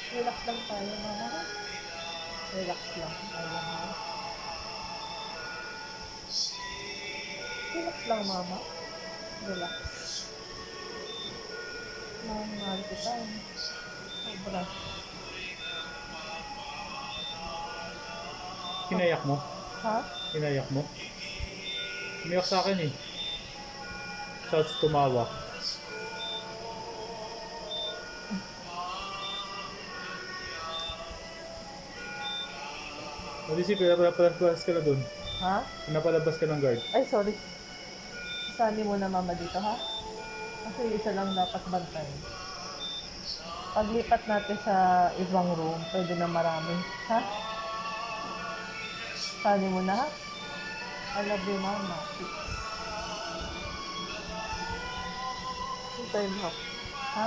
Relax lang tayo, mama. Relax lang. Ayan, ha? Relax lang, mama. Relax. Mahal kita, eh. Sobra. Kinayak mo? Ha? Kinayak mo? Umiyak sa akin eh. Shouts tumawa. Hindi si pinapalabas ka na dun. Ha? Pinapalabas ka ng guard. Ay, sorry. Sasali mo na mama dito, ha? Kasi isa lang dapat bantay. Paglipat natin sa ibang room, pwede na marami. Ha? Sali mo na, ha? I love you, mama. Hintay mo. Ha?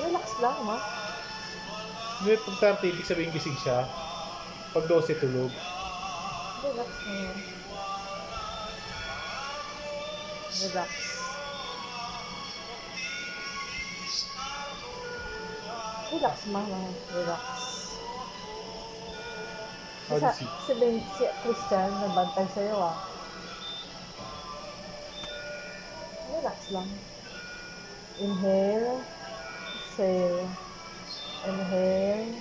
Relax lang, ma. Hindi, pag 30, ibig sabihin gising siya. Pag 12, tulog. Relax na yun. Relax. Relax, mama. Relax. How do you see? Si Christian, nabantay sa'yo, ah. Relax lang. Inhale. Exhale. Inhale.